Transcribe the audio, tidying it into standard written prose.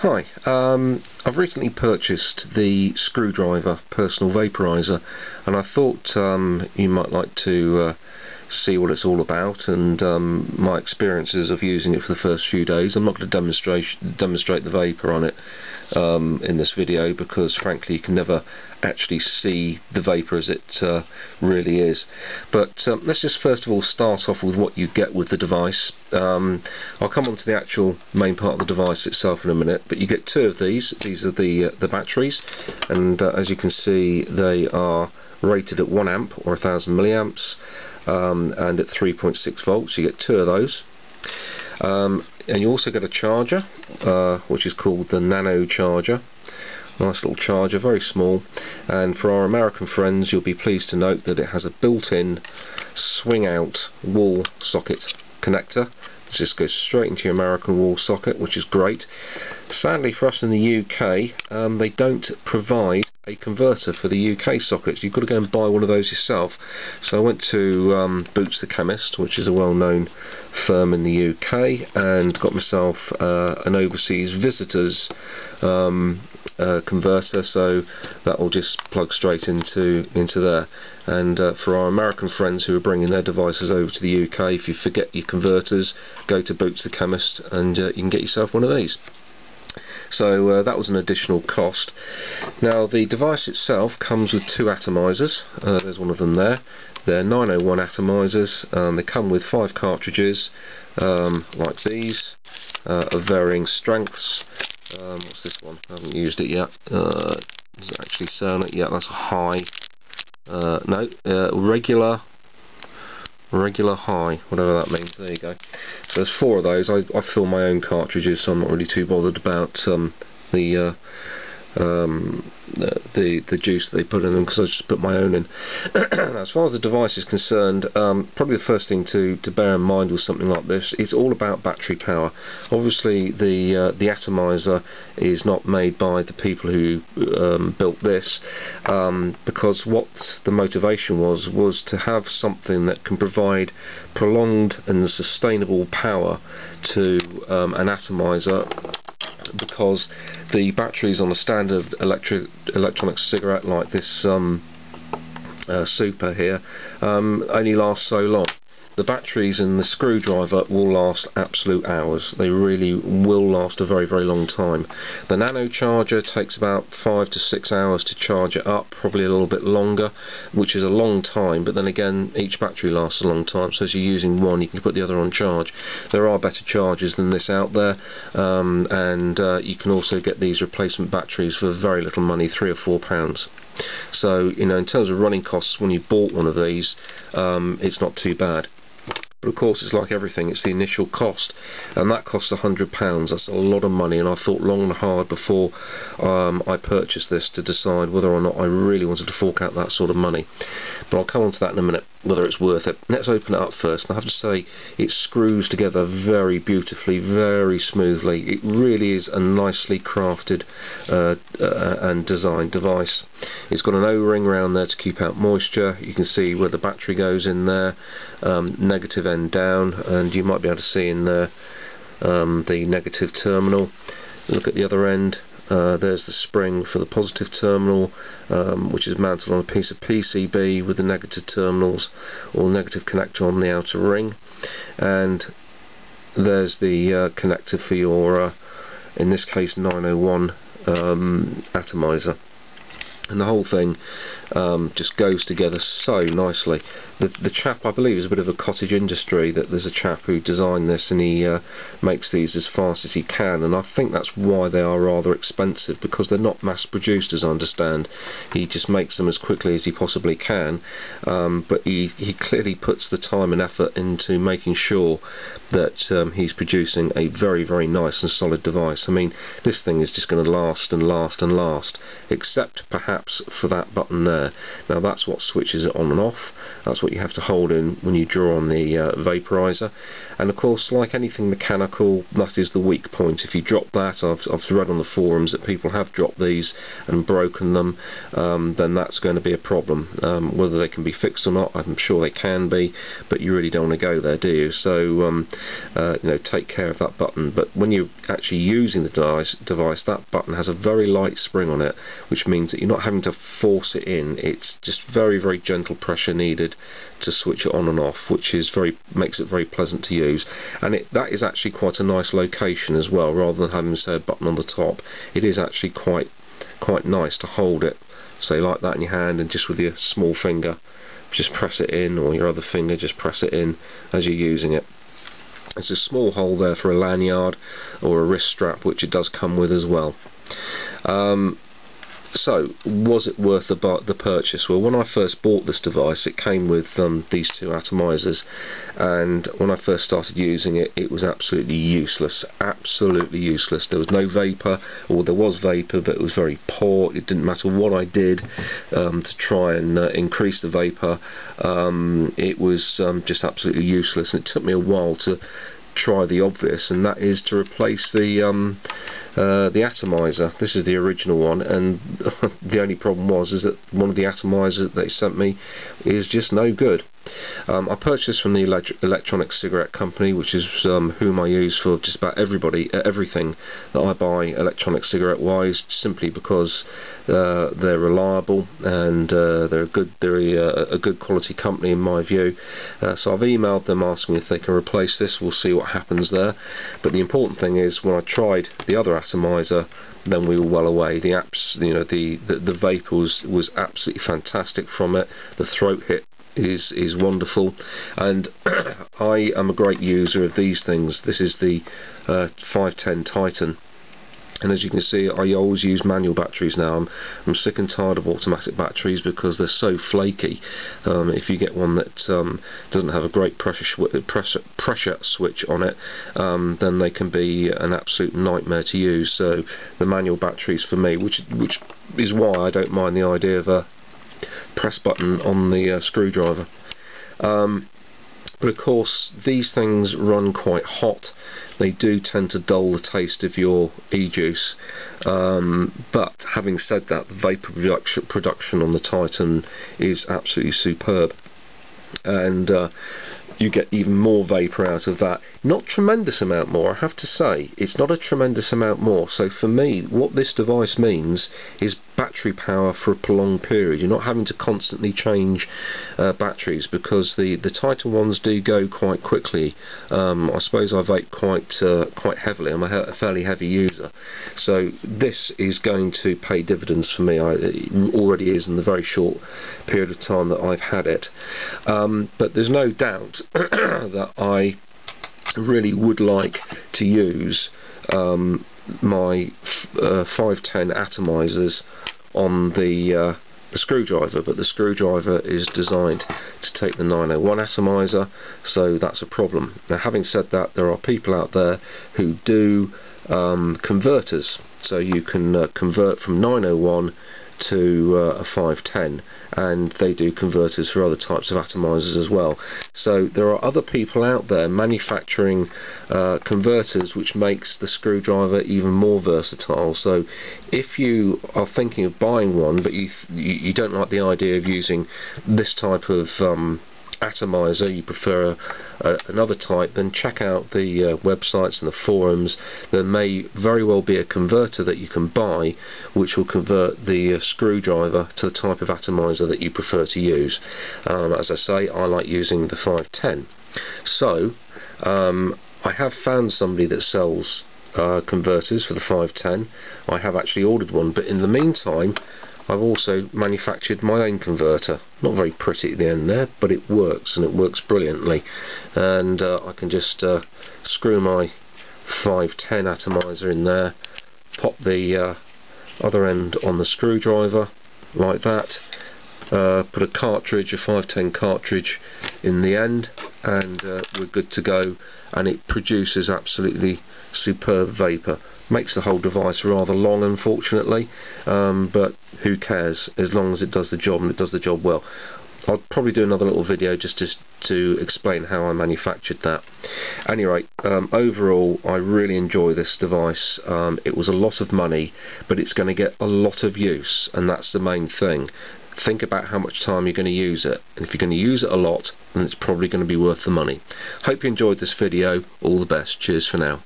Hi, I've recently purchased the screwdriver personal vaporizer, and I thought you might like to see what it's all about and my experiences of using it for the first few days. I'm not going to demonstrate the vapor on it in this video, because frankly you can never actually see the vapor as it really is. But let's just first of all start off with what you get with the device. I'll come on to the actual main part of the device itself in a minute, but you get two of these. These are the batteries, and as you can see they are rated at 1 amp or 1000 milliamps and at 3.6 volts. You get two of those. And you also get a charger, which is called the nano charger. Nice little charger, very small, and for our American friends you'll be pleased to note that it has a built-in swing out wall socket connector. It just goes straight into your American wall socket, which is great. Sadly for us in the UK, they don't provide a converter for the UK sockets. You've got to go and buy one of those yourself. So I went to Boots the Chemist, which is a well-known firm in the UK, and got myself an overseas visitors converter, so that will just plug straight into there. And for our American friends who are bringing their devices over to the UK, if you forget your converters, go to Boots the Chemist and you can get yourself one of these. So that was an additional cost. Now the device itself comes with two atomizers. There's one of them there. They're 901 atomizers. They come with 5 cartridges like these, of varying strengths. What's this one? I haven't used it yet. Does it actually say on it? Yeah, that's a high. Regular high, whatever that means. There you go. So there's 4 of those. I fill my own cartridges, so I'm not really too bothered about the juice that they put in them, because I just put my own in. As far as the device is concerned, probably the first thing to bear in mind with something like this, it's all about battery power. Obviously the atomizer is not made by the people who built this, because what the motivation was to have something that can provide prolonged and sustainable power to an atomizer, because the batteries on a standard electronic cigarette like this Super here only last so long. The batteries in the screwdriver will last absolute hours. They really will last a very, very long time. The nano charger takes about 5 to 6 hours to charge it up, probably a little bit longer, which is a long time, but then again each battery lasts a long time, so as you're using one you can put the other on charge. There are better chargers than this out there, and you can also get these replacement batteries for very little money, £3 or £4. So, you know, in terms of running costs, when you bought one of these, it's not too bad. But of course it's like everything, it's the initial cost, and that costs £100. That's a lot of money, and I thought long and hard before I purchased this to decide whether or not I really wanted to fork out that sort of money. But I'll come on to that in a minute, whether it's worth it. Let's open it up first, and I have to say it screws together very beautifully, very smoothly. It really is a nicely crafted and designed device. It's got an O-ring around there to keep out moisture. You can see where the battery goes in there, negative end down, and you might be able to see in there the negative terminal. Look at the other end. There's the spring for the positive terminal, which is mounted on a piece of PCB with the negative terminals or negative connector on the outer ring, and there's the connector for your, in this case, 901 atomizer. And the whole thing just goes together so nicely. The chap, I believe, is a bit of a cottage industry. That there's a chap who designed this, and he makes these as fast as he can, and I think that's why they are rather expensive, because they're not mass produced, as I understand. He just makes them as quickly as he possibly can, but he clearly puts the time and effort into making sure that he's producing a very, very nice and solid device. I mean, this thing is just going to last and last and last, except perhaps taps for that button there. Now that's what switches it on and off. That's what you have to hold in when you draw on the vaporizer. And of course, like anything mechanical, that is the weak point. If you drop that, I've read on the forums that people have dropped these and broken them, then that's going to be a problem. Whether they can be fixed or not, I'm sure they can be, but you really don't want to go there, do you? So you know, take care of that button. But when you're actually using the device, that button has a very light spring on it, which means that you're not having to force it in. It's just very, very gentle pressure needed to switch it on and off, which is makes it very pleasant to use. And that is actually quite a nice location as well. Rather than having, say, a button on the top, it is actually quite nice to hold it, say like that in your hand, and just with your small finger just press it in, or your other finger just press it in as you're using it. There's a small hole there for a lanyard or a wrist strap, which it does come with as well. So, was it worth the purchase? Well, when I first bought this device, it came with these two atomizers, and when I first started using it, it was absolutely useless. Absolutely useless. There was no vapor, or there was vapor, but it was very poor. It didn't matter what I did to try and increase the vapor. It was just absolutely useless, and it took me a while to try the obvious, and that is to replace the atomizer. This is the original one, and the only problem is that one of the atomizers that they sent me is just no good. I purchased this from the electronic cigarette company, which is whom I use for just about everything that I buy electronic cigarette wise, simply because they're reliable and they're a good quality company in my view. So I've emailed them asking if they can replace this. We'll see what happens there. But the important thing is, when I tried the other atomizer, then we were well away. The vapor was absolutely fantastic from it. The throat hit is wonderful, and I am a great user of these things. This is the 510 Titan, and as you can see, I always use manual batteries now. I'm sick and tired of automatic batteries because they're so flaky. If you get one that doesn't have a great pressure switch on it, then they can be an absolute nightmare to use. So the manual batteries for me, which is why I don't mind the idea of a press button on the screwdriver. But of course, these things run quite hot. They do tend to dull the taste of your e-juice. But having said that, the vapor production on the Titan is absolutely superb, and you get even more vapor out of that. Not tremendous amount more, I have to say. It's not a tremendous amount more. So for me, what this device means is battery power for a prolonged period. You're not having to constantly change batteries, because the Titan ones do go quite quickly. I suppose I vape quite heavily. I'm a fairly heavy user, so this is going to pay dividends for me. It already is in the very short period of time that I've had it. But there's no doubt that I really would like to use my 510 atomizers on the screwdriver, but the screwdriver is designed to take the 901 atomizer, so that's a problem. Now, having said that, there are people out there who do converters, so you can convert from 901 to a 510, and they do converters for other types of atomizers as well. So there are other people out there manufacturing converters, which makes the screwdriver even more versatile. So if you are thinking of buying one, but you don't like the idea of using this type of atomizer, you prefer another type, then check out the websites and the forums. There may very well be a converter that you can buy which will convert the screwdriver to the type of atomizer that you prefer to use. As I say, I like using the 510. So I have found somebody that sells converters for the 510. I have actually ordered one, but in the meantime I've also manufactured my own converter. Not very pretty at the end there, but it works, and it works brilliantly. And I can just screw my 510 atomizer in there, pop the other end on the screwdriver like that, put a 510 cartridge in the end, and we're good to go, and it produces absolutely superb vapour. Makes the whole device rather long, unfortunately, but who cares, as long as it does the job, and it does the job well. I'll probably do another little video just to explain how I manufactured that. Anyway, overall I really enjoy this device. It was a lot of money, but it's going to get a lot of use, and that's the main thing. Think about how much time you're going to use it, and if you're going to use it a lot, then it's probably going to be worth the money. Hope you enjoyed this video. All the best. Cheers for now.